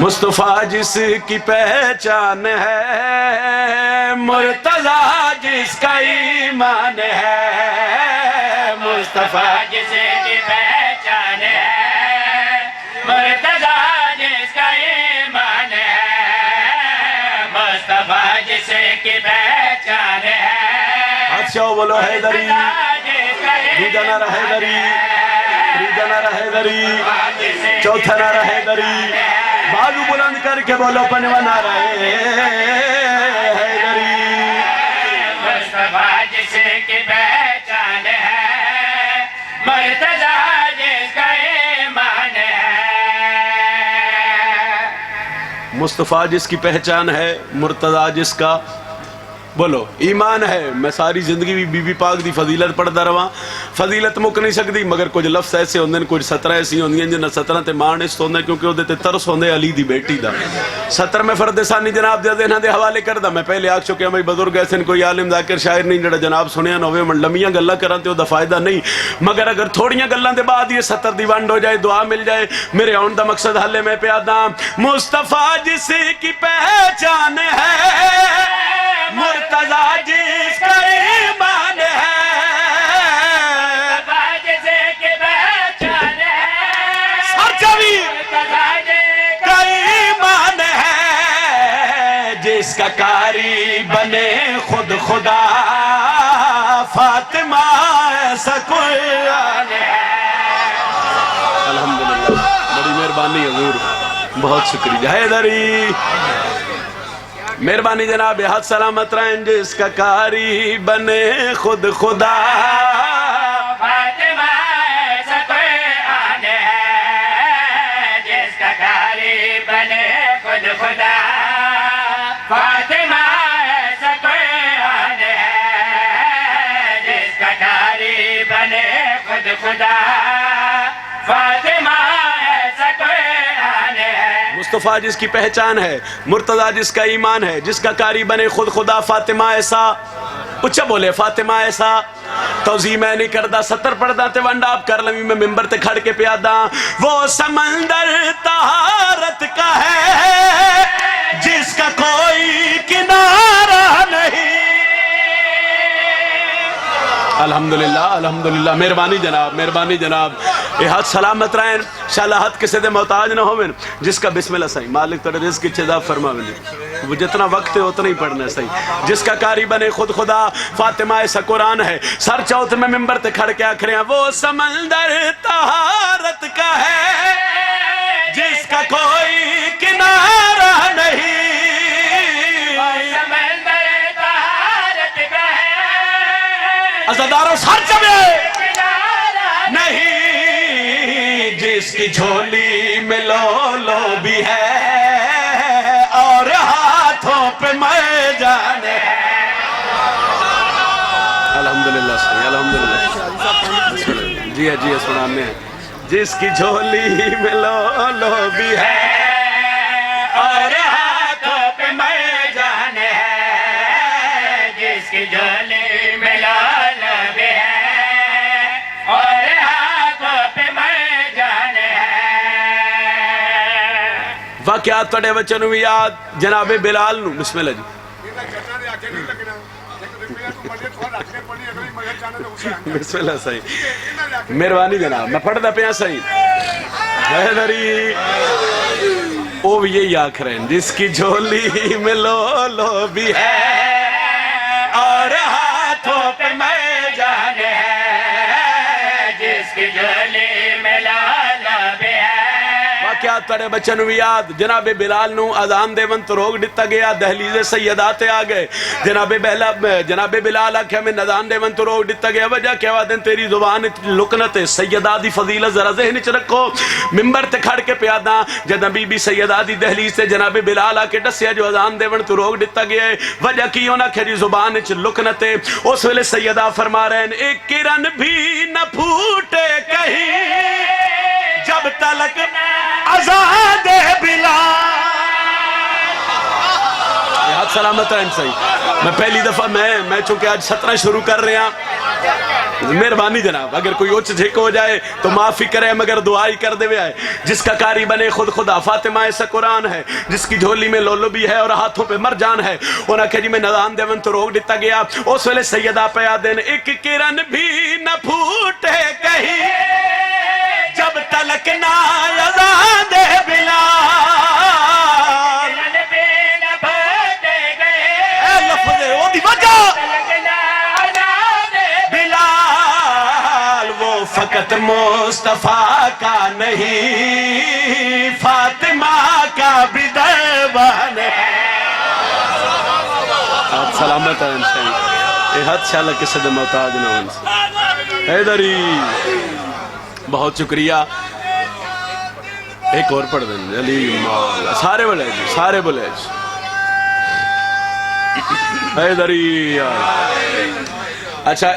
مصطفیٰ جس کی پہچان ہے، مرتضیٰ جس کا ایمان ہے، مصطفیٰ جس کی پہچان ہے، مرتضیٰ جس کا ایمان ہے، مصطفیٰ جس کی پہچان ہے، بادشاہ بولو حیدری، دوجا نعرہ حیدری، تیجا نعرہ حیدری، چوتھا نعرہ حیدری، بازو بلند کر کے بولو پنجواں نعرہ حیدری۔ مصطفیٰ جس کی پہچان ہے، مرتضیٰ جس کا ایمان ہے۔ مصطفیٰ جس کی پہچان ہے، مرتضیٰ جس کا بولو ایمان ہے۔ میں ساری زندگی بھی بی بی پاک دی فضیلت پڑھدا رہا، فضیلت مک نہیں سکتی، مگر کچھ لفظ ایسے ہوندے نے، کچھ سطرہ ایسی ہوندیاں جنہاں سطرہ تے مان اس ہوندے کیونکہ وہ تے ترس ہوندے علی دی بیٹی دا۔ سطر میں فرد ثانی جناب دے ذہناں دے حوالے کردا، میں پہلے آکھ چکے ہیں بھائی بزرگ ایسے کوئی عالم ذاکر شاعر نہیں جڑا جناب سنیا نہ ہوئے، لمیاں گلاں کراں تے او دا فائدہ نہیں، مگر اگر تھوڑیاں گلاں دے بعد یہ سطر دی ونڈ ہو جائے، دعا مل جائے، میرے آن دا مقصد حل ہے۔ میں پیادا مصطفیٰ جس کی پہچان ہے، مرتضیٰ جس کا ایمان ہے، مصطفیٰ جس کی پہچان ہے، سرچوی مرتضیٰ جس کا ایمان ہے، جس کا کاری بنے خود خدا، فاطمہ ایسا کوئی آنے ہے۔ الحمدللہ، بڑی مہربانی حضور، بہت شکریہ حیدری، مہربانی جناب، ہاتھ سلامت رہیں، جس کا کاری بنے خود خدا، فاطمہ ایسا کوئی آنے ہے، جس کا کاری بنے خود خدا، فاطمہ ایسا کوئی آنے ہے، جس کا کاری بنے خود خدا، فاطمہ ایسا کوئی آنے ہے۔ مصطفیٰ جس کی پہچان ہے، مرتضیٰ جس کا ایمان ہے، جس کا کاری بنے خود خدا، فاطمہ ایسا اچھا بولے، فاطمہ ایسا توضیح میں نہیں کردہ، سطر پڑھدا تے ونڈا آپ کر لیں، میں ممبر تے کھڑ کے پیادا، وہ سمندر طہارت کا ہے، جس کا کوئی کنارہ نہیں۔ الحمدللہ الحمدللہ، مہربانی جناب، مہربانی جناب، یہ ہاتھ سلامت رہیں، انشاءاللہ ہاتھ کسی دے محتاج نہ ہوئے، جس کا بسم اللہ صحیح، مالک تیرے رزق کی چیزا فرما ملی، وہ جتنا وقت ہے اتنا ہی پڑھنا ہے صحیح، جس کا کاری بنے خود خدا، فاطمہ ایسا قرآن ہے، سر چوتھ میں ممبر تے کھڑ کے آکھ رہے ہیں، وہ سمندر طہارت کا ہے، جس کا کوئی کنارہ نہیں، سمندر طہارت کا ہے، عزاداروں سر چبے نہیں، جس کی جھولی میں لو لو بھی ہے، اور ہاتھوں پہ میں جانے ہے۔ الحمدللہ صحیح، الحمدللہ، جی ہے جی ہے، سنانے ہیں، جس کی جھولی میں لو لو بھی ہے، اور ہاتھوں پہ میں جانے ہے، جس کی جھولی میں لال بھی ہے، اور ہاتھوں پہ میں جانے ہے۔ واقعات توڑے بچوں بھی یاد، جناب بلال نو، بسم اللہ جی، بسم اللہ صحیح، مہربانی جناب، میں پڑھ دا پیا صحیح، حیدری او بھی یہی آکھ رہے ہیں، جس کی جھولی میں لو لو بھی ہے، اور ہاتھوں پہ میں جانے ہے، جس کی جھولی میں لال بھی ہے۔ واقعات توڑے بچوں بھی یاد، جناب بلال نو اذان دے ون تو روک ڈتا گیا، دہلیز سیدات آ گئے، جناب بلال آکھیا میں اذان دے ون تو روک ڈتا گیا، وجہ کیا وعدن تیری زبان لکنت سیدات دی فضیلت ذرا ذہن چ رکھو، ممبر تے کھڑ کے پیادا، جد بی بی سیدات دی دہلیز تے جناب بلال آ کے دسیا جو اذان دے ون تو روک ڈتا گیا ہے، وجہ کی ہونا کہ جی زبان چ لکنت، اس ویلے سیدہ فرما رہے ہیں، ایک کرن بھی نہ پھوٹے کہیں، جب تلک آزاد بلال۔ ہاتھ سلامت رہن صحیح، میں پہلی دفعہ میں چونکہ آج 17 شروع کر رہے ہیں، مہربانی جناب اگر کوئی اچ جھک ہو جائے تو معافی کرے مگر دعائی کر دے آئے جس کا کاری بنے خود خدا فاطمہ ایسا قرآن ہے جس کی جھولی میں لولو بھی ہے اور ہاتھوں پہ مرجان ہے انہاں کہ جی میں نظام دیون تو روک دیتا گیا اس ویلے سیدہ پیا دین ایک کرن بھی نہ پھوٹے کہیں جب تلک نہ اذان دے بلال اے لفظ او دی وجہ فقط مصطفیٰ کا نہیں فاطمہ کا بھی دربان ہے آپ سلامت ہے انشاءاللہ یہ حد شاءاللہ کسی دے محتاج نہ ہوں سے حیدری بہت شکریہ ایک اور پڑھ دیں علی مولا سارے بلے جی سارے بلے جی حیدری اچھا